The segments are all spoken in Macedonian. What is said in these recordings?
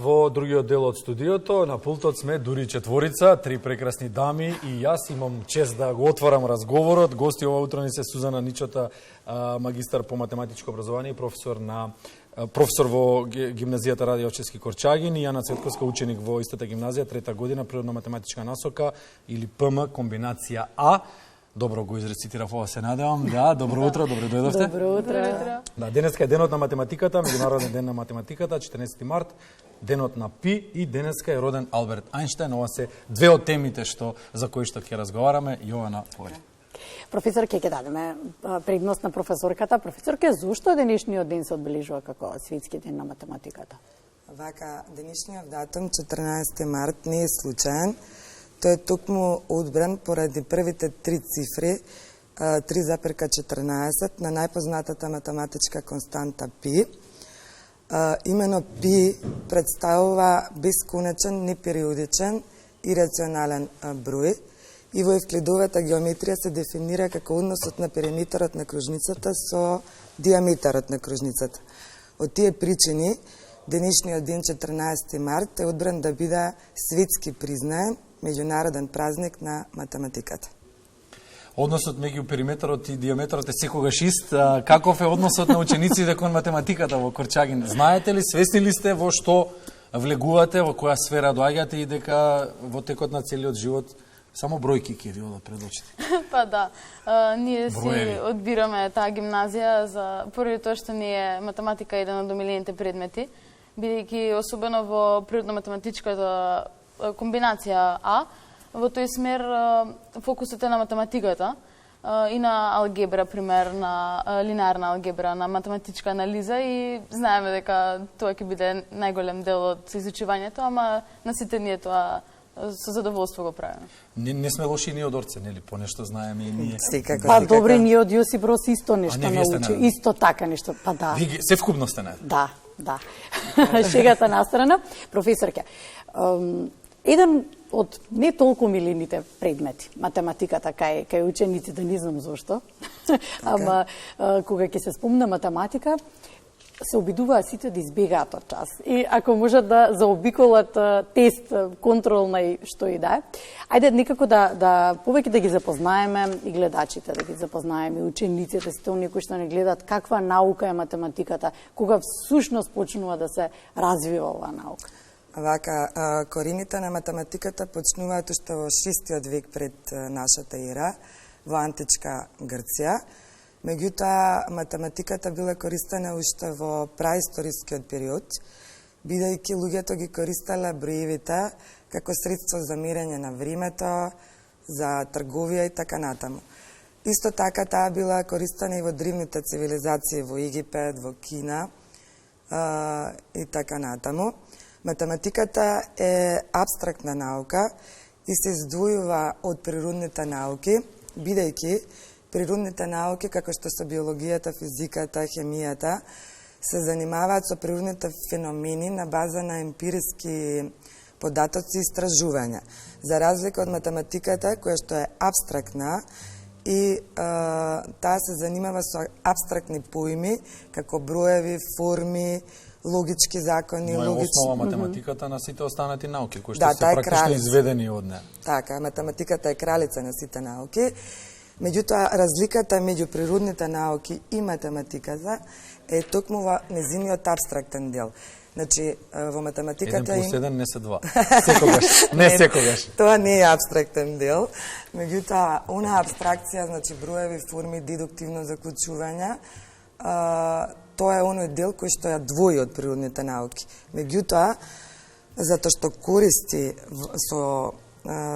во другиот дел од студиото. На пултот сме дури четворица, три прекрасни дами и јас имам чест да го отворам разговорот. Гости ова утро ни се Сузана Ничота, магистар по математичко образование и професор во гимназијата Ради Овчевски Корчагин, и Јана Цветковска, ученик во истата гимназија, трета година, природно математичка насока или ПМ комбинација А. Добро го изрецитирав ова, се надевам. Да, добро утро, добро дојдовте. Добро утро. Да, денеска е денот на математиката, меѓународен ден на математиката, 14 март, денот на Пи, и денеска е роден Алберт Ајнштајн. Ова се две од темите за кои што ќе разговараме. Јована, повели. Професор, ќе дадеме предност на професорката. Професорке, зошто денешниот ден се одбележува како светски ден на математиката? Вака, денешниот датум, 14 март, не е случаен. Тој е токму одбран поради првите три цифри, 3,14 на најпознатата математичка константа Пи. Имено Пи представува бесконечен, непериодичен и рационален број и во евклидовата геометрија се дефинира како односот на периметарот на кружницата со диаметарот на кружницата. Од тие причини, денешниот ден 14 март е одбран да биде светски признаен меѓународен празник на математиката. Односот меѓу периметарот и диаметарот е секогаш ист. Каков е односот на учениците кон математиката во Корчагин? Знаете ли, свесни ли сте во што влегувате, во која сфера доаѓате и дека во текот на целиот живот само бројки ќе ви одат пред очите? Па да, ние си одбираме таа гимназија поради тоа што ни е математика еден од омилените предмети, бидејќи особено во природно-математичката комбинација А, во тој смер фокусот е на математиката и на алгебра, пример, на линеарна алгебра, на математичка анализа, и знаеме дека тоа ќе биде најголем дел од изучувањето, ама на сите ние тоа со задоволство го правиме. Не сме лоши ни од орце, нели? По нешто знаеме и ние. Па добре, ние од Јосип Брос исто нешто научи, исто така нешто, па да. Вие се вкупно сте најде. Да. Шегата настрана. Професорке, еден од не толку милените предмети, математиката кај учениците, не знам зошто, ама кога ќе се спомне математика, се обидуваат сите да избегаат од час. И ако можат да заобиколат тест, контролна и што и да е, ајде некако да повеќе да ги запознаеме и гледачите, да ги запознаеме и учениците, сите оние кои што не гледат каква наука е математиката, кога всушност почнува да се развива оваа наука. Вака, корените на математиката почнуваат уште во 6 век пред нашата ера, во античка Грција. Меѓутоа, математиката била користена уште во праисторискиот период, бидејќи луѓето ги користеле броевите како средство за мерење на времето, за трговија и така натаму. Исто така таа била користена и во древните цивилизации во Египет, во Кина и така натаму. Математиката е абстрактна наука и се издвојува од природните науки, бидејќи природните науки, како што се биологијата, физиката, хемијата, се занимаваат со природните феномени на база на емпириски податоци и истражувања. За разлика од математиката, која што е абстрактна, и таа се занимава со абстрактни поими, како броеви, форми, логички закони, логички... основа математиката на сите останати науки, кои што се практично изведени од неа. Така, математиката е кралица на сите науки. Меѓутоа, разликата меѓу природните науки и математиката е токму во незиниот абстрактен дел. Значи, во математиката... 1+1 не се 2. Секогаш. Не секогаш. Тоа не е абстрактен дел. Меѓутоа, она абстракција, значи броеви, форми, дедуктивно заклучување, тоа е оној дел кој што ја двои од природните науки. Меѓутоа, затоа што користи со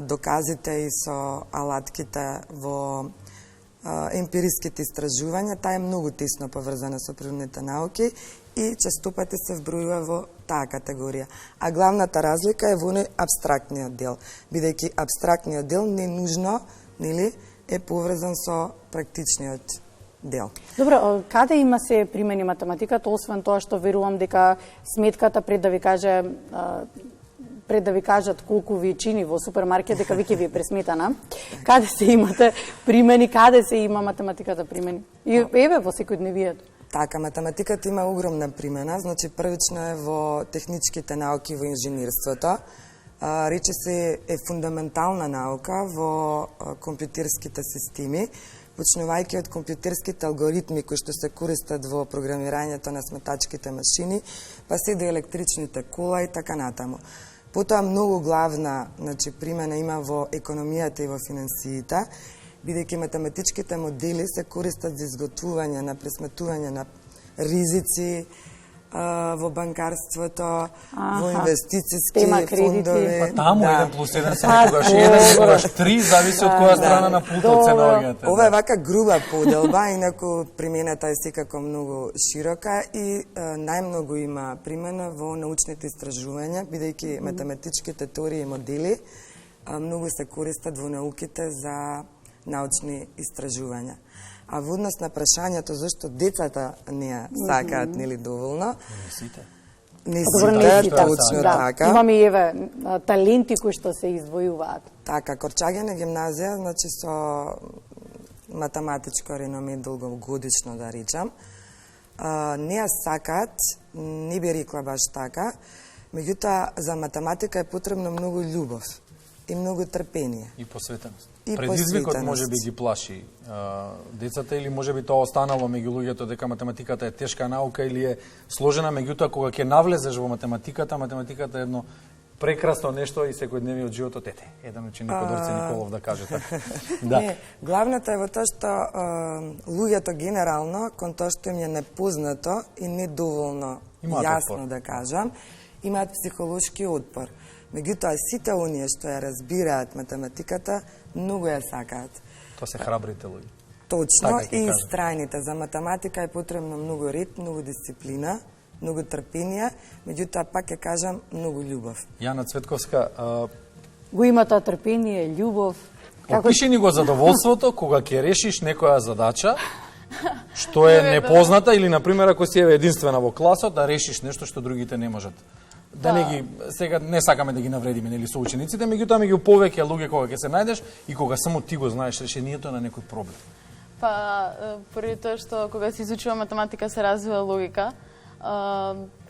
доказите и со алатките во емпириските истражувања, таа е многу тесно поврзана со природните науки и честопати се вбројува во таа категорија. А главната разлика е во оној абстрактниот дел, бидејќи абстрактниот дел не нужно, нели, е поврзан со практичниот дел. Добро, каде има се примени математиката, освен тоа што верувам дека сметката пред да ви кажат колку ви чини во супермаркет, дека веќе ви е пресметана. Каде се имате примени, каде се има математиката примени? И еве во секојдневието. Така, математиката има огромна примена, значи првично е во техничките науки, во инженерството. Рече се е фундаментална наука во компјутерските системи, почнувајќи од компјутерските алгоритми кои што се користат во програмирањето на сметачките машини, па се до електричните кола и така натаму. Потоа многу главна, значи, примена има во економијата и во финансиите, бидејќи математичките модели се користат за изготвување на пресметување на ризици во банкарството, во инвестициски фондови. Па таму 1+1 се некогаш 1, некогаш 3, зависи од која страна на пултот се наоѓате. Ова е вака груба поделба, инаку примената е секако многу широка и најмногу има примена во научните истражувања, бидејќи математичките теории и модели многу се користат во науките за научни истражувања. А во однос на прашањето зашто децата не ја сакаат нели доволно? Не сите, точно така. Имаме и еве таленти кои што се издвојуваат. Така, Корчагина гимназија, значи со математичко реноме долгогодишно да речам, не ја сакаат, не би рекла баш така, меѓутоа за математика е потребно многу љубов и многу трпение. И посветеност. Предизвикот може би ги плаши децата или може би тоа останало меѓу луѓето дека математиката е тешка наука или е сложена, меѓутоа кога ќе навлезеш во математиката, математиката е едно прекрасно нешто и секојдневниот животот ете. Еден ученик од Орце Николов да каже така. Да. Не, главното е во тоа што луѓето генерално кон тоа што им е непознато и недоволно јасно да кажам, имаат психолошки отпор. Меѓутоа, сите оние што ја разбираат математиката, многу ја сакаат. Тоа се храбрите луѓе. Точно, и истрајните. За математика е потребно многу ред, многу дисциплина, многу трпение, меѓутоа, пак ќе кажам, многу љубов. Јана Цветковска, го има тоа трпение, љубов. Опиши ни го задоволството кога ќе решиш некоја задача, што е непозната или, например, ако си единствена во класот, да решиш нешто што другите не можат. Да не ги, сега не сакаме да ги навредиме, нели, соучениците, меѓутоа меѓу повеќе луѓе кога ќе се најдеш и кога само ти го знаеш решението на некој проблем. Па, поради тоа што кога се изучува математика се развива логика,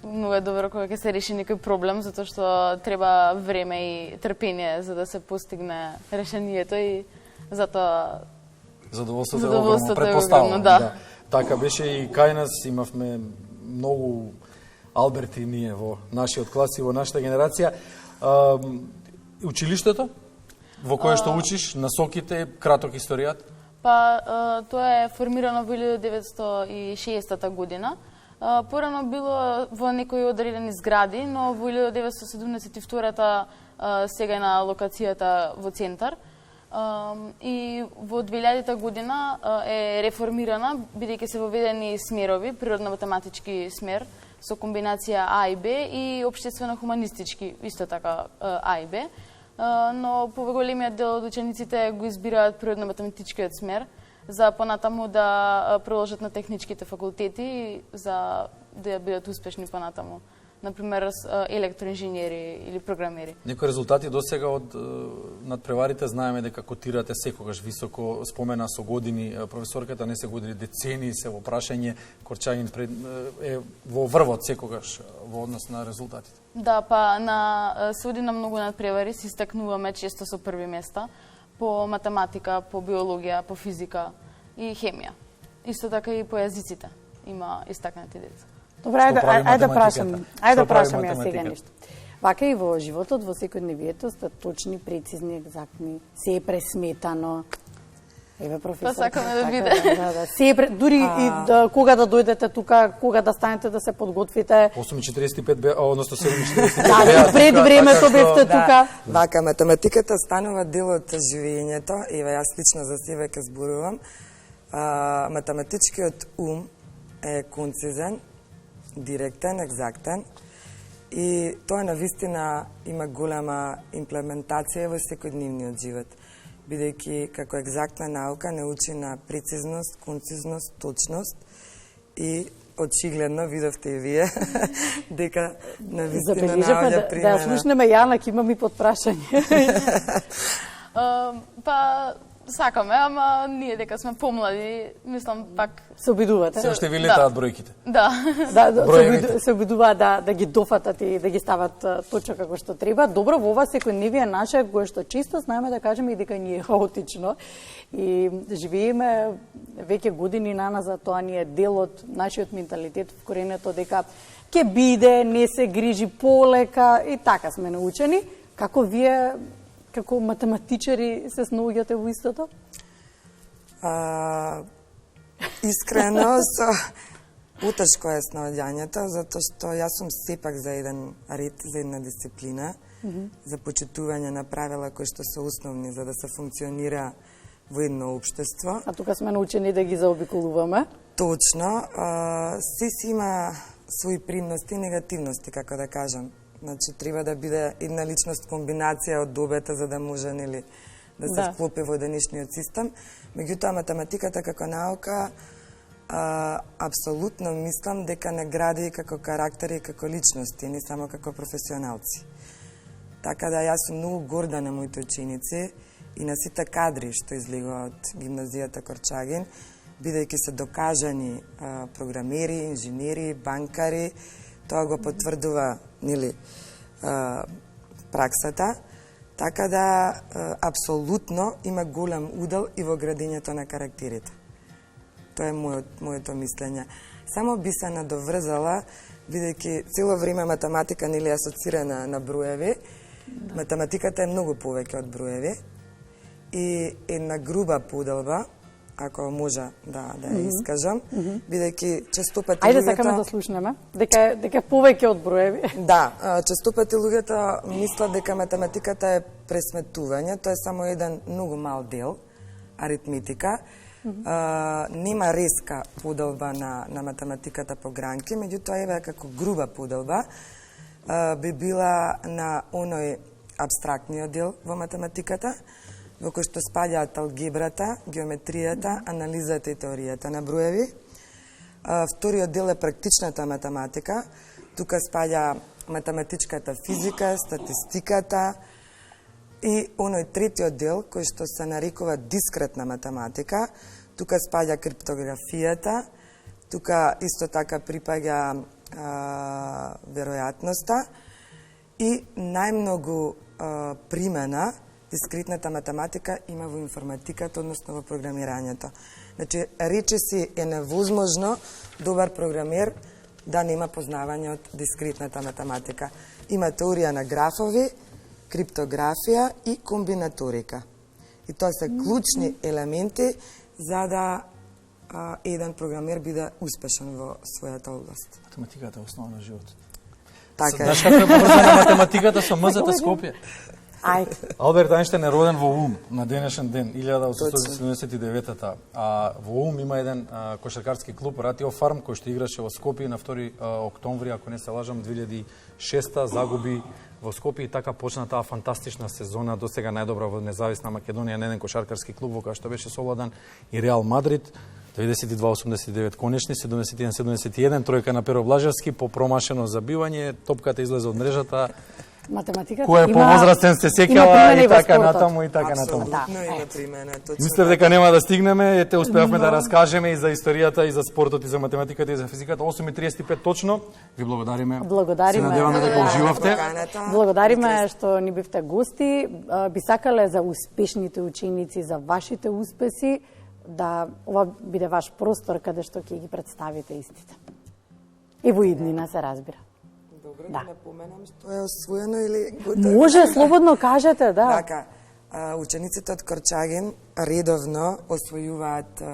многу е добро кога ќе се реши некој проблем, затоа што треба време и трпение за да се постигне решението и затоа задоволството е огромно, предпоставувам. Да. Така беше и кај нас, имавме многу Алберти ние во нашиот клас и во нашата генерација. Училиштето во кое што учиш, насоките, краток историјат? Па, тоа е формирано во 1960 година. Порано било во некои одредени згради, но во 1972 сега е на локацијата во центар. И во 2000 година е реформирана, бидејќи се воведени смерови, природно-математички смер, со комбинација А и Б и општествено-хуманистички, исто така А и Б. Но поголемиот дел од учениците го избираат природно-математичкиот смер, за понатаму да продолжат на техничките факултети, за да бидат успешни понатаму. Например, електроинженери или програмери. Некои резултати досега од надпреварите знаеме дека котирате секогаш високо, спомена со години професорката, не се години, децении се во прашање, Корчагин е во врвот секогаш во однос на резултатите. Да, па се оди на многу надпревари, се истакнуваме често со први места по математика, по биологија, по физика и хемија. Исто така и по јазиците има истакнати деца. Добре, ајде да прашам ја сега нешто. Вака и во животот, во секојдневието, сте точни, прецизни, екзактни, се е пресметано. Еве, професор. Па сакаме да биде. Да, се е дури и кога да дојдете тука, кога да станете да се подготвите. 8:45 односно 7:45. Да, пред времето бевте тука. Вака, математиката станува дел од живењето, еве јас лично за себе ке зборувам. Математичкиот ум е концизен, директен, екзактен и тоа навистина има голема имплементација во секојдневниот живот, бидејќи како екзактна наука не учи на прецизност, концизност, точност и очигледно видовте и вие дека навистина наоѓа примена. Да слушнеме Јана, ќе имам и подпрашање. Па сакаме, ама ние дека сме помлади, мислам пак Се обидувате? Се уште ви летаат бројките. да. Се обидуваат да ги дофатат и да ги стават точно како што треба. Добро, во ова секојдневие наше, кое што чисто знаеме да кажеме и дека ни е хаотично и живееме веќе години наназад, тоа ни е дел од нашиот менталитет, вкоренето дека ќе биде, не се грижи полека и така сме научени. Како вие, како математичари, се снаоѓате во истото? Искрено, утешко е снаоѓањето, затоа што јас сум сепак за еден ред, за една дисциплина, за почитување на правила кои што се основни за да се функционира во едно општество. А тука сме научени да ги заобиколуваме. Точно. Се си има своји предности и негативности, како да кажам. Значи, треба да биде една личност комбинација од обете за да може, нели, да се вклопи во денешниот систем. Меѓутоа, математиката како наука, апсолутно мислам дека не гради како карактери и како личности, не само како професионалци. Така да јас сум многу горда на моите ученици и на сите кадри што излегува од гимназијата Корчагин, бидејќи се докажани програмери, инженери, банкари, тоа го потврдува, нели, праксата. Така да, апсолутно има голем удел и во градењето на карактерите. Тоа е моето мислење. Само би се надоврзала, бидејќи цело време математика нели асоцира на броеви. Математиката е многу повеќе од броеви и една груба поделба, ако може да ја искажам, бидејќи често пати Ајде сакаме да слушнеме, дека повеќе од броеви. Да, често пати луѓето мислат дека математиката е пресметување, тоа е само еден многу мал дел, аритметика. Нема резка поделба на математиката по гранки, меѓутоа еве како груба поделба би била на оној абстрактниот дел во математиката, во кој што спаѓаат алгебрата, геометријата, анализата и теоријата на броеви. Вториот дел е практичната математика. Тука спаѓа математичката физика, статистиката и оној третиот дел кој што се нарекува дискретна математика. Тука спаѓа криптографијата, тука исто така припаѓа веројатноста и најмногу примена дискретната математика има во информатиката, односно во програмирањето. Значи, речиси е невозможно добар програмер да нема познавање од дискретната математика. Има теорија на графови, криптографија и комбинаторика. И тоа се клучни елементи за да еден програмер биде успешен во својата област. Математиката е основа на животот. Така е. Знаеш како е поврзана математиката со МЗТ Скопје? Ајде. Алберт Ајнштајн е роден во Ум на денешен ден, 1879-та. А во Ум има еден кошаркарски клуб, Ратио Фарм, кој што играше во Скопје на 2 октомври, ако не се лажам, 2006-та, загуби во Скопје и така почна таа фантастична сезона, досега најдобра во независна Македонија, на еден кошаркарски клуб во кој што беше совладан и Реал Мадрид. 92-89 конечни, 71-71, тројка на Перо Блажевски, по промашено забивање, топката излезе од мрежата. Математиката Кој е повозрастен се сеќава и така натаму и така натаму. Апсолутно има примена, точно. Мислев дека нема да стигнеме, ете успеавме да раскажеме и за историјата, и за спортот, и за математиката, и за физиката. 8:35 точно. Ви благодариме. Благодариме. Се надеваме дека уживавте. Благодариме што ни бевте гости. Би сакале за успешните ученици, за вашите успеси, да ова биде ваш простор каде што ќе ги представите истите. И во иднина се разбира. Добро, Да. да напоменам што е освоено или готово. Може, слободно кажете, да. Така, учениците од Корчагин редовно освојуваат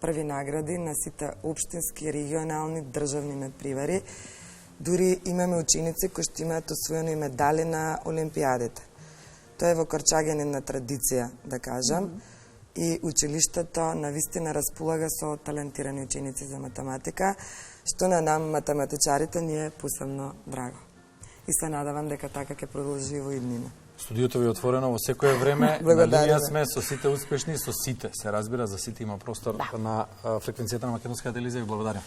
први награди на сите општински, регионални, државни надпревари. Дури имаме ученици кои што имаат освоено и медали на олимпијадите. Тоа е во Корчагин една традиција, да кажам. И училиштето навистина располага со талентирани ученици за математика, што на нам математичарите ни е посебно драго. И се надавам дека така ќе продолжи во иднина. Студиото ви е отворено во секое време. На линија сме со сите успешни, со сите. Се разбира, за сите има простор на фреквенцијата на Македонска телевизија. Ви благодарам.